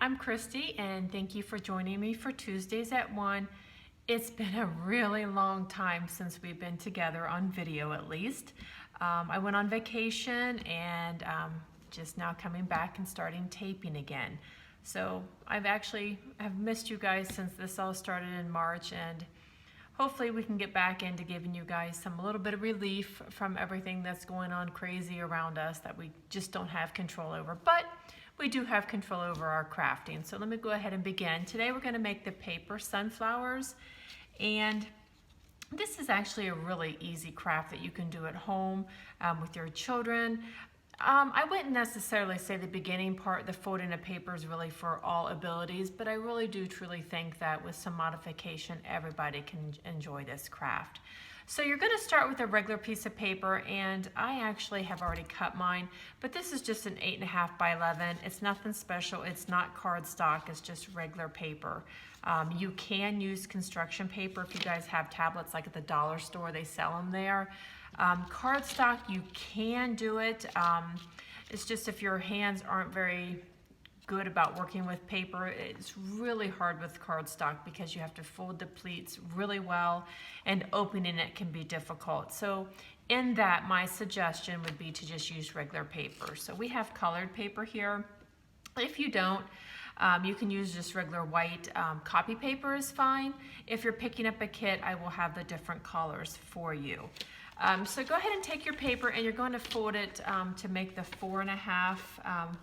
I'm Christy, and thank you for joining me for Tuesdays at 1. It's been a really long time since we've been together on video, at least. I went on vacation and just now coming back and starting taping again. So I've missed you guys since this all started in March, and hopefully we can get back into giving you guys a little bit of relief from everything that's going on crazy around us that we just don't have control over. But we do have control over our crafting. So let me go ahead and begin. Today we're going to make the paper sunflowers, and this is actually a really easy craft that you can do at home with your children. I wouldn't necessarily say the beginning part, the folding of paper, is really for all abilities, but I really do truly think that with some modification, everybody can enjoy this craft. So you're going to start with a regular piece of paper, and I actually have already cut mine, but this is just an 8.5 by 11. It's nothing special. It's not cardstock. It's just regular paper. You can use construction paper if you guys have tablets like at the dollar store. They sell them there. Cardstock, you can do it. It's just if your hands aren't very good about working with paper, it's really hard with cardstock because you have to fold the pleats really well, and opening it can be difficult. So in that, my suggestion would be to just use regular paper. So we have colored paper here. If you don't, you can use just regular white copy paper is fine. If you're picking up a kit, I will have the different colors for you. So go ahead and take your paper, and you're going to fold it to make the about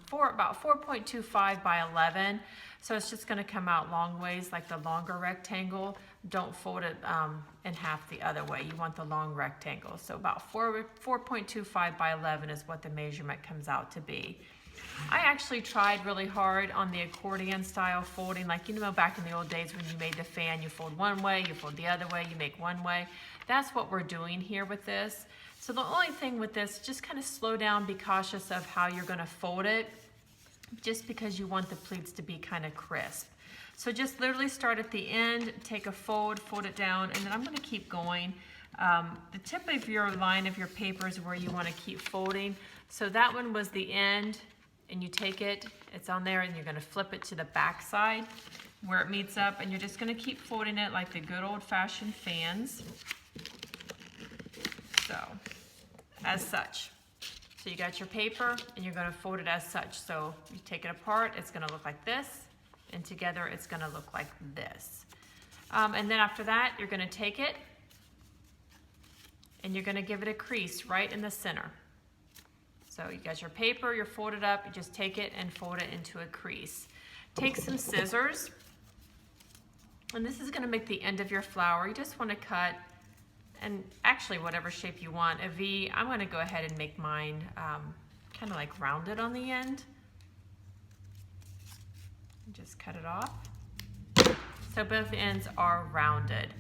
4.25 by 11. So it's just going to come out long ways, like the longer rectangle. Don't fold it in half the other way. You want the long rectangle. So about 4.25 by 11 is what the measurement comes out to be. I actually tried really hard on the accordion style folding, like, you know, back in the old days when you made the fan, you fold one way, you fold the other way, you make one way. That's what we're doing here with this. So the only thing with this, just kind of slow down, be cautious of how you're going to fold it, just because you want the pleats to be kind of crisp. So just literally start at the end, take a fold it down, and then I'm going to keep going. The tip of your line of your paper is where you want to keep folding. So that one was the end, and you take it, it's on there, and you're going to flip it to the back side where it meets up, and you're just going to keep folding it like the good old-fashioned fans. So, as such. So you got your paper, and you're going to fold it as such. So you take it apart, it's going to look like this, and together it's going to look like this. And then after that, you're going to take it, and you're going to give it a crease right in the center. So you got your paper, you're folded up, you just take it and fold it into a crease. Take some scissors, and this is going to make the end of your flower. You just want to cut, and actually whatever shape you want, a V. I'm going to go ahead and make mine kind of like rounded on the end. Just cut it off. So both ends are rounded.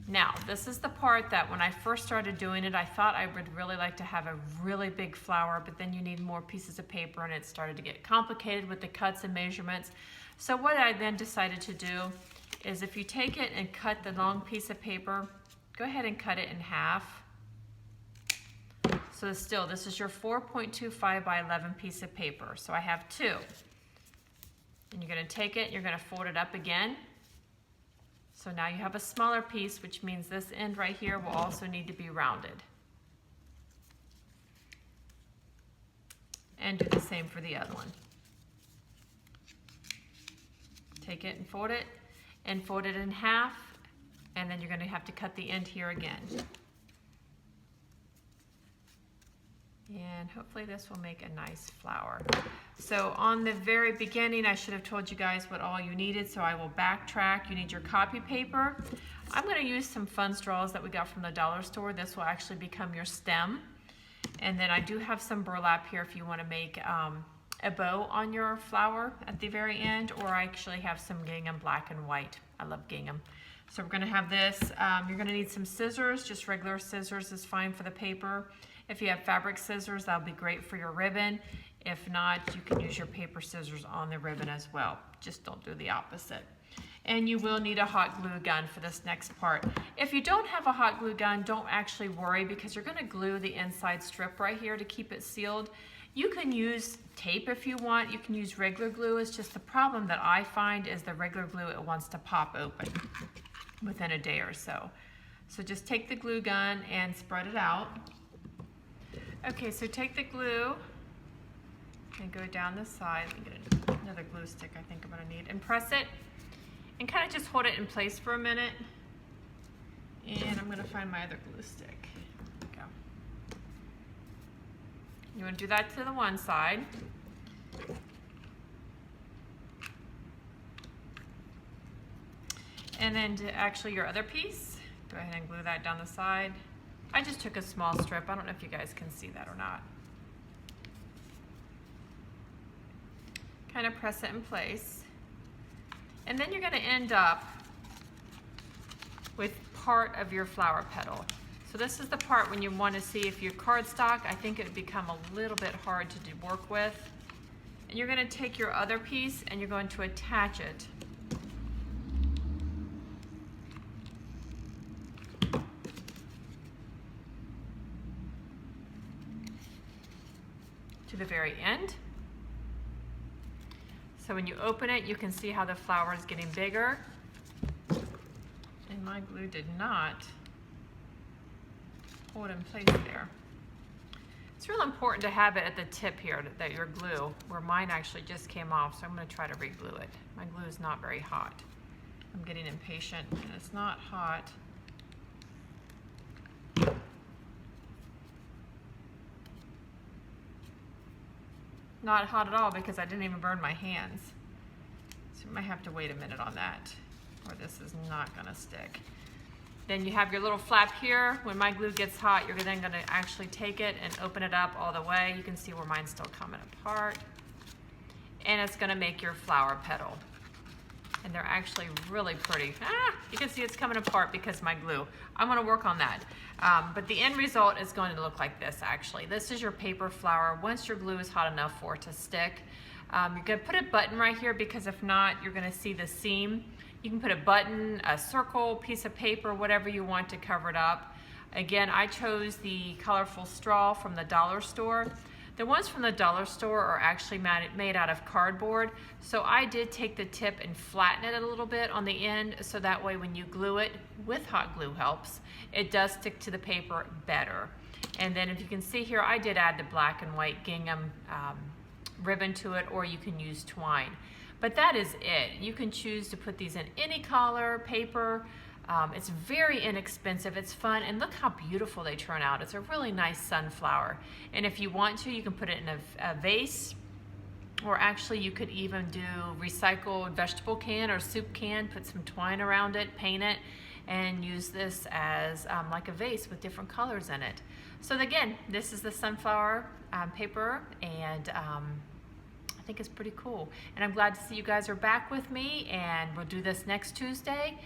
Now, this is the part that when I first started doing it, I thought I would really like to have a really big flower, but then you need more pieces of paper, and it started to get complicated with the cuts and measurements. So what I then decided to do is, if you take it and cut the long piece of paper, go ahead and cut it in half. So still, this is your 4.25 by 11 piece of paper. So I have two. And you're going to take it, you're going to fold it up again. So now you have a smaller piece, which means this end right here will also need to be rounded. And do the same for the other one. Take it and fold it in half, and then you're going to have to cut the end here again. And hopefully this will make a nice flower. So on the very beginning, I should have told you guys what all you needed, so I will backtrack. You need your copy paper. I'm going to use some fun straws that we got from the dollar store. This will actually become your stem. And then I do have some burlap here if you want to make a bow on your flower at the very end, or I actually have some gingham black and white. I love gingham. So we're going to have this. You're going to need some scissors. Just regular scissors is fine for the paper. If you have fabric scissors, that'll be great for your ribbon. If not, you can use your paper scissors on the ribbon as well. Just don't do the opposite. And you will need a hot glue gun for this next part. If you don't have a hot glue gun, don't actually worry, because you're going to glue the inside strip right here to keep it sealed. You can use tape if you want. You can use regular glue. It's just the problem that I find is the regular glue, it wants to pop open within a day or so. So just take the glue gun and spread it out. Okay, so take the glue and go down the side. Let me get another glue stick I think I'm gonna need, and press it and kind of just hold it in place for a minute. And I'm gonna find my other glue stick. There we go. You wanna do that to the one side. And then to actually your other piece, go ahead and glue that down the side. I just took a small strip. I don't know if you guys can see that or not. Kind of press it in place. And then you're gonna end up with part of your flower petal. So this is the part when you want to see if your cardstock, I think it would become a little bit hard to work with. And you're going to take your other piece and you're going to attach it to the very end. So when you open it, you can see how the flower is getting bigger. And my glue did not hold in place there. It's real important to have it at the tip here, that your glue, where mine actually just came off, so I'm going to try to re-glue it. My glue is not very hot. I'm getting impatient and it's not hot. Not hot at all because I didn't even burn my hands. So you might have to wait a minute on that, or this is not gonna stick. Then you have your little flap here. When my glue gets hot, you're then gonna actually take it and open it up all the way. You can see where mine's still coming apart. And it's gonna make your flower petal. And they're actually really pretty. You can see it's coming apart because of my glue. I'm gonna work on that. But the end result is going to look like this actually. This is your paper flower. Once your glue is hot enough for it to stick, you're gonna put a button right here because if not, you're gonna see the seam. You can put a button, a circle, piece of paper, whatever you want to cover it up. Again, I chose the colorful straw from the dollar store. The ones from the dollar store are actually made out of cardboard. So I did take the tip and flatten it a little bit on the end so that way when you glue it, with hot glue helps, it does stick to the paper better. And then if you can see here, I did add the black and white gingham ribbon to it, or you can use twine. But that is it. You can choose to put these in any color, paper. It's very inexpensive, it's fun, and look how beautiful they turn out. It's a really nice sunflower. And if you want to, you can put it in a vase, or actually you could even do recycled vegetable can or soup can, put some twine around it, paint it, and use this as like a vase with different colors in it. So again, this is the sunflower paper, and I think it's pretty cool. And I'm glad to see you guys are back with me, and we'll do this next Tuesday.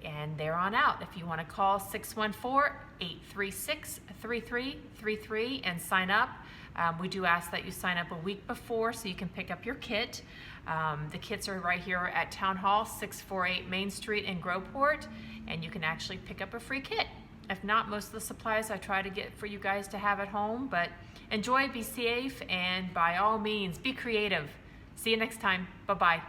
And there on out. If you want to call 614-836-3333 and sign up. We do ask that you sign up a week before so you can pick up your kit. The kits are right here at Town Hall, 648 Main Street in Groveport, and you can actually pick up a free kit. If not, most of the supplies I try to get for you guys to have at home, but enjoy, be safe, and by all means, be creative. See you next time. Bye-bye.